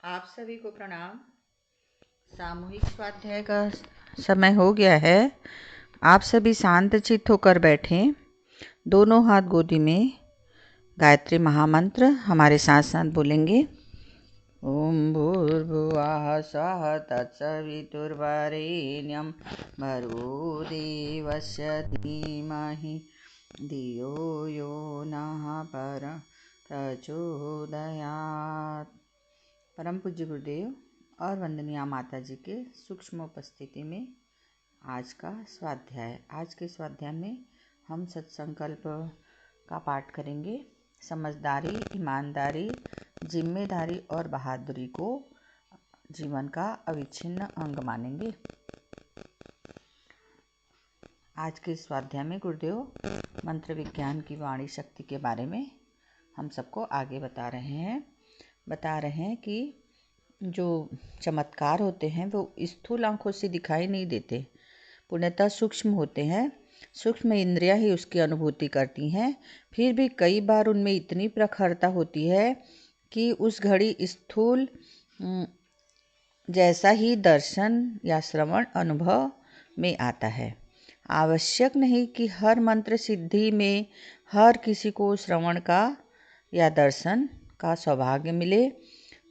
आप सभी को प्रणाम। सामूहिक स्वाध्याय का समय हो गया है। आप सभी शांत चित्त होकर बैठें। दोनों हाथ गोदी में। गायत्री महामंत्र हमारे साथ साथ बोलेंगे। ओम भूर्भुवः स्वः तत्सवितुर्वरेण्यं भर्गो देवस्य धीमहि धियो यो नः प्रचोदयात्। परम पूज्य गुरुदेव और वंदनीय माता जी के सूक्ष्म उपस्थिति में आज का स्वाध्याय। आज के स्वाध्याय में हम सत्संकल्प का पाठ करेंगे। समझदारी, ईमानदारी, जिम्मेदारी और बहादुरी को जीवन का अविच्छिन्न अंग मानेंगे। आज के स्वाध्याय में गुरुदेव मंत्र विज्ञान की वाणी शक्ति के बारे में हम सबको आगे बता रहे हैं कि जो चमत्कार होते हैं वो स्थूल आंखों से दिखाई नहीं देते, पूर्णतः सूक्ष्म होते हैं। सूक्ष्म इंद्रियां ही उसकी अनुभूति करती हैं। फिर भी कई बार उनमें इतनी प्रखरता होती है कि उस घड़ी स्थूल जैसा ही दर्शन या श्रवण अनुभव में आता है। आवश्यक नहीं कि हर मंत्र सिद्धि में हर किसी को श्रवण का या दर्शन का सौभाग्य मिले,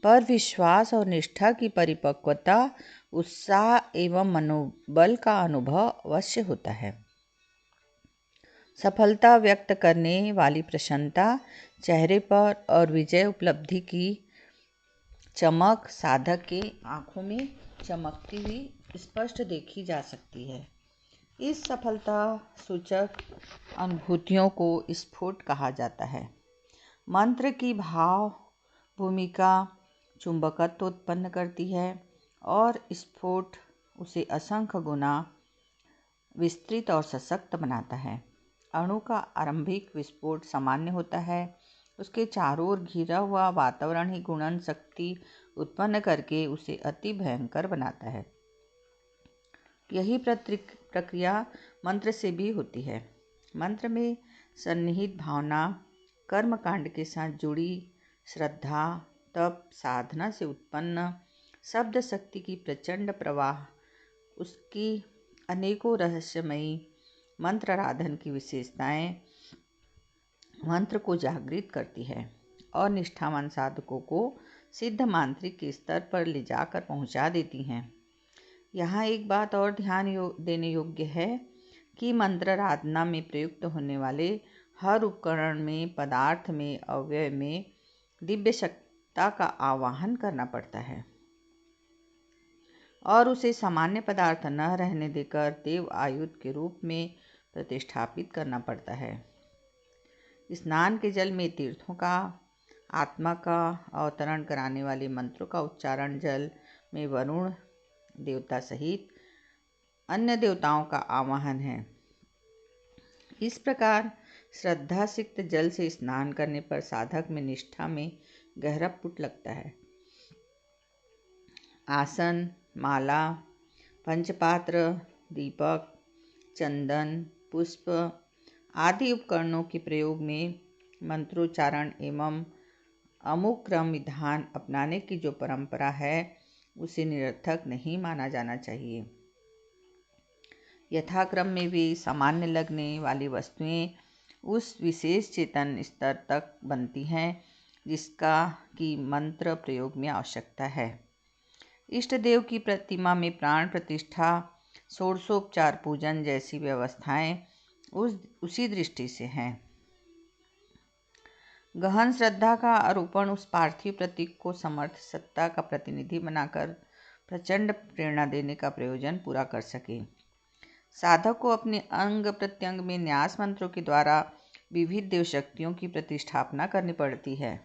पर विश्वास और निष्ठा की परिपक्वता, उत्साह एवं मनोबल का अनुभव अवश्य होता है। सफलता व्यक्त करने वाली प्रसन्नता चेहरे पर और विजय उपलब्धि की चमक साधक के आंखों में चमकती हुई स्पष्ट देखी जा सकती है। इस सफलता सूचक अनुभूतियों को स्फुट कहा जाता है। मंत्र की भाव भूमिका चुंबकत्व उत्पन्न करती है और स्फोट उसे असंख्य गुना विस्तृत और सशक्त बनाता है। अणु का आरंभिक विस्फोट सामान्य होता है। उसके चारों ओर घिरा हुआ वातावरण ही गुणन शक्ति उत्पन्न करके उसे अति भयंकर बनाता है। यही प्रक्रिया मंत्र से भी होती है। मंत्र में सन्निहित भावना कर्मकांड के साथ जुड़ी श्रद्धा, तप, साधना से उत्पन्न शब्द शक्ति की प्रचंड प्रवाह, उसकी अनेकों रहस्यमयी मंत्र आराधन की विशेषताएं मंत्र को जागृत करती है और निष्ठावान साधकों को सिद्ध मांत्रिक के स्तर पर ले जाकर पहुंचा देती हैं। यहाँ एक बात और ध्यान देने योग्य है कि मंत्र आराधना में प्रयुक्त होने वाले हर उपकरण में, पदार्थ में, अवयव में दिव्य सत्ता का आवाहन करना पड़ता है और उसे सामान्य पदार्थ न रहने देकर देव आयुध के रूप में प्रतिष्ठापित करना पड़ता है। स्नान के जल में तीर्थों का, आत्मा का अवतरण कराने वाले मंत्रों का उच्चारण जल में वरुण देवता सहित अन्य देवताओं का आवाहन है। इस प्रकार श्रद्धा सिक्त जल से स्नान करने पर साधक में निष्ठा में गहरा पुट लगता है। आसन, माला, पंचपात्र, दीपक, चंदन, पुष्प आदि उपकरणों के प्रयोग में मंत्रोच्चारण एवं अमुक क्रम विधान अपनाने की जो परंपरा है उसे निरर्थक नहीं माना जाना चाहिए। यथाक्रम में भी सामान्य लगने वाली वस्तुएं उस विशेष चेतन स्तर तक बनती हैं जिसका की मंत्र प्रयोग में आवश्यकता है। इष्ट देव की प्रतिमा में प्राण प्रतिष्ठा, षोडशोपचार पूजन जैसी व्यवस्थाएं उसी दृष्टि से हैं। गहन श्रद्धा का आरोपण उस पार्थिव प्रतीक को समर्थ सत्ता का प्रतिनिधि बनाकर प्रचंड प्रेरणा देने का प्रयोजन पूरा कर सके। साधक को अपने अंग प्रत्यंग में न्यास मंत्रों के द्वारा विविध देव शक्तियों की प्रतिष्ठापना करनी पड़ती है।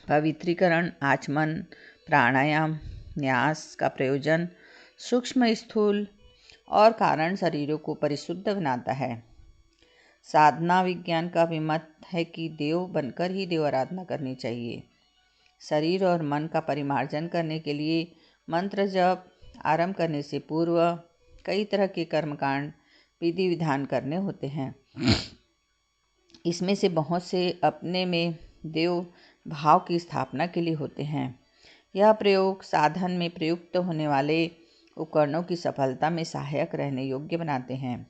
पवित्रीकरण, आचमन, प्राणायाम, न्यास का प्रयोजन सूक्ष्म, स्थूल और कारण शरीरों को परिशुद्ध बनाता है। साधना विज्ञान का अभिमत है कि देव बनकर ही देव आराधना करनी चाहिए। शरीर और मन का परिमार्जन करने के लिए मंत्र जप आरंभ करने से पूर्व कई तरह के कर्मकांड विधि विधान करने होते हैं। इसमें से बहुत से अपने में देव भाव की स्थापना के लिए होते हैं। यह प्रयोग साधन में प्रयुक्त होने वाले उपकरणों की सफलता में सहायक रहने योग्य बनाते हैं।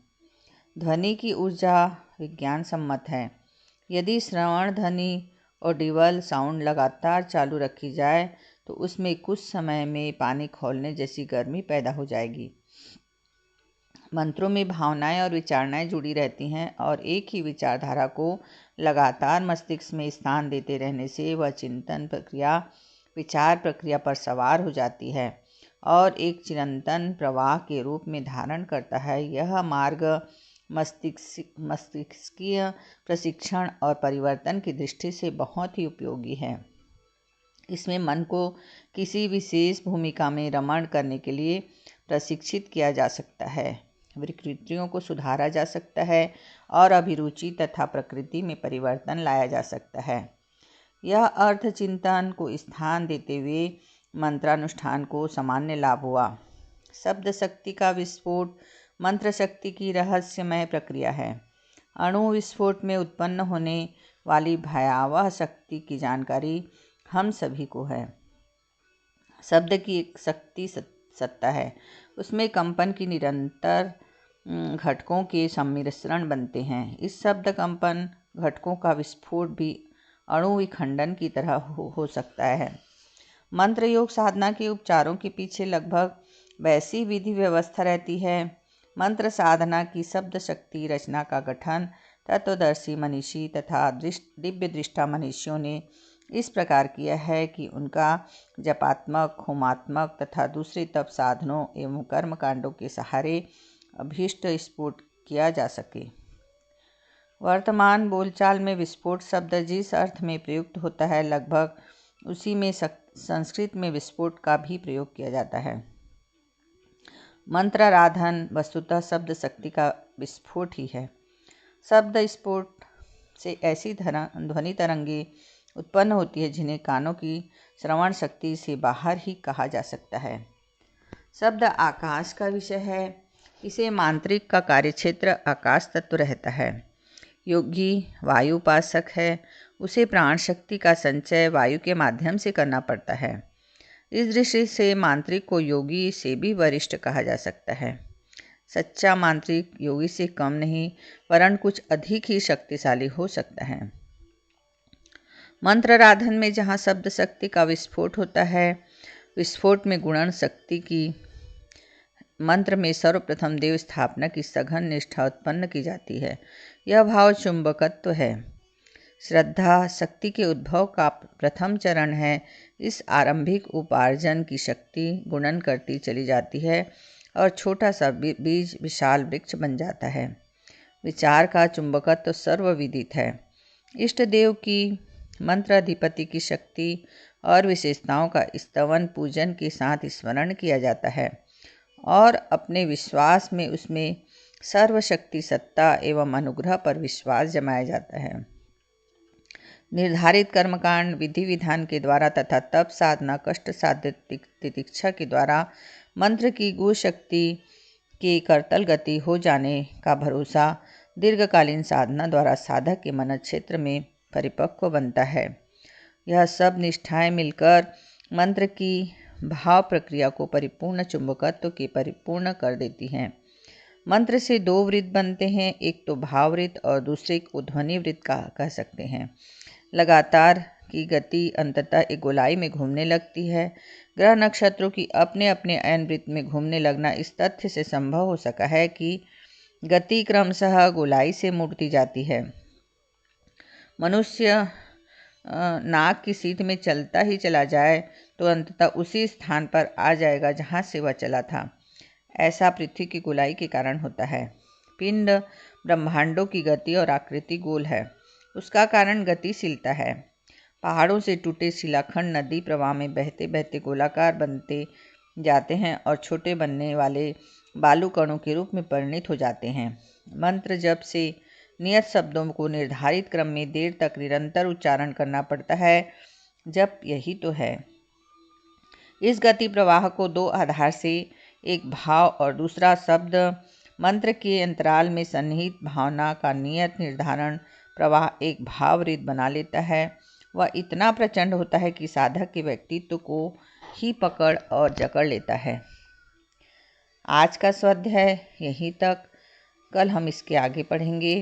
ध्वनि की ऊर्जा विज्ञान सम्मत है। यदि श्रवण ध्वनि ऑडिबल साउंड लगातार चालू रखी जाए तो उसमें कुछ समय में पानी खौलने जैसी गर्मी पैदा हो जाएगी। मंत्रों में भावनाएं और विचारणाएं जुड़ी रहती हैं और एक ही विचारधारा को लगातार मस्तिष्क में स्थान देते रहने से वह चिंतन प्रक्रिया विचार प्रक्रिया पर सवार हो जाती है और एक चिरंतन प्रवाह के रूप में धारण करता है। यह मार्ग मस्तिष्कीय प्रशिक्षण और परिवर्तन की दृष्टि से बहुत ही उपयोगी है। इसमें मन को किसी विशेष भूमिका में रमण करने के लिए प्रशिक्षित किया जा सकता है, विकृतियों को सुधारा जा सकता है और अभिरुचि तथा प्रकृति में परिवर्तन लाया जा सकता है। यह अर्थ चिंतन को स्थान देते हुए मंत्रानुष्ठान को सामान्य लाभ हुआ। शब्द शक्ति का विस्फोट मंत्र शक्ति की रहस्यमय प्रक्रिया है। अणु विस्फोट में उत्पन्न होने वाली भयावह शक्ति की जानकारी हम सभी को है। शब्द की एक शक्ति सत्ता है, उसमें कंपन की निरंतर घटकों के सम्मिश्रण बनते हैं। इस शब्द कंपन घटकों का विस्फोट भी अणु विखंडन की तरह हो सकता है। मंत्र योग साधना के उपचारों के पीछे लगभग वैसी विधि व्यवस्था रहती है। मंत्र साधना की शब्द शक्ति रचना का गठन तत्वदर्शी मनीषी तथा दिव्य दृष्टा मनीषियों ने इस प्रकार किया है कि उनका जपात्मक, होमात्मक तथा दूसरे तप साधनों एवं कर्म कांडों के सहारे अभीष्ट स्फोट किया जा सके। वर्तमान बोलचाल में विस्फोट शब्द जिस अर्थ में प्रयुक्त होता है, लगभग उसी में संस्कृत में विस्फोट का भी प्रयोग किया जाता है। मंत्राराधन वस्तुतः शब्द शक्ति का विस्फोट ही है। शब्द स्फोट से ऐसी ध्वनि तरंगे उत्पन्न होती है जिन्हें कानों की श्रवण शक्ति से बाहर ही कहा जा सकता है। शब्द आकाश का विषय है। इसे मांत्रिक का कार्यक्षेत्र आकाश तत्व रहता है। योगी वायु उपासक है, उसे प्राण शक्ति का संचय वायु के माध्यम से करना पड़ता है। इस दृष्टि से मांत्रिक को योगी से भी वरिष्ठ कहा जा सकता है। सच्चा मांत्रिक योगी से कम नहीं वरन कुछ अधिक ही शक्तिशाली हो सकता है। मंत्राराधन में जहाँ शब्द शक्ति का विस्फोट होता है, विस्फोट में गुणन शक्ति की मंत्र में सर्वप्रथम देव स्थापना की सघन निष्ठा उत्पन्न की जाती है। यह भाव चुंबकत्व है। श्रद्धा शक्ति के उद्भव का प्रथम चरण है। इस आरंभिक उपार्जन की शक्ति गुणन करती चली जाती है और छोटा सा बीज विशाल वृक्ष बन जाता है। विचार का चुंबकत्व सर्वविदित है। इष्ट देव की मंत्राधिपति की शक्ति और विशेषताओं का स्तवन पूजन के साथ स्मरण किया जाता है और अपने विश्वास में उसमें सर्वशक्ति सत्ता एवं अनुग्रह पर विश्वास जमाया जाता है। निर्धारित कर्मकांड विधि विधान के द्वारा तथा तप साधना कष्ट साध्य तितिक्षा के द्वारा मंत्र की गूढ़ शक्ति की करतल गति हो जाने का भरोसा दीर्घकालीन साधना द्वारा साधक के मन क्षेत्र में परिपक्व बनता है। यह सब निष्ठाएं मिलकर मंत्र की भाव प्रक्रिया को परिपूर्ण चुंबकत्व के परिपूर्ण कर देती हैं। मंत्र से दो वृत्त बनते हैं, एक तो भाव वृत्त और दूसरे को ध्वनि वृत्त कह सकते हैं। लगातार की गति अंततः एक गोलाई में घूमने लगती है। ग्रह नक्षत्रों की अपने अपने अयन वृत्त में घूमने लगना इस तथ्य से संभव हो सका है कि गति क्रमशः गोलाई से मुड़ती जाती है। मनुष्य नाक की सीध में चलता ही चला जाए तो अंततः उसी स्थान पर आ जाएगा जहाँ से वह चला था। ऐसा पृथ्वी की गोलाई के कारण होता है। पिंड ब्रह्मांडों की गति और आकृति गोल है, उसका कारण गतिशीलता है। पहाड़ों से टूटे शिलाखंड नदी प्रवाह में बहते बहते गोलाकार बनते जाते हैं और छोटे बनने वाले बालू कणों के रूप में परिणित हो जाते हैं। मंत्र जप से नियत शब्दों को निर्धारित क्रम में देर तक निरंतर उच्चारण करना पड़ता है। जप यही तो है। इस गति प्रवाह को दो आधार से, एक भाव और दूसरा शब्द, मंत्र के अंतराल में सन्निहित भावना का नियत निर्धारण प्रवाह एक भाव वृत्त बना लेता है वह इतना प्रचंड होता है कि साधक के व्यक्तित्व को ही पकड़ और जकड़ लेता है। आज का स्वाध्याय यहीं तक। कल हम इसके आगे पढ़ेंगे।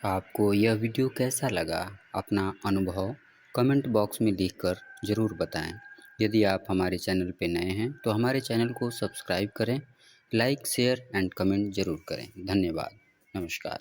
आपको यह वीडियो कैसा लगा? अपना अनुभव कमेंट बॉक्स में लिखकर ज़रूर बताएं। यदि आप हमारे चैनल पर नए हैं तो हमारे चैनल को सब्सक्राइब करें, लाइक, शेयर एंड कमेंट ज़रूर करें। धन्यवाद। नमस्कार।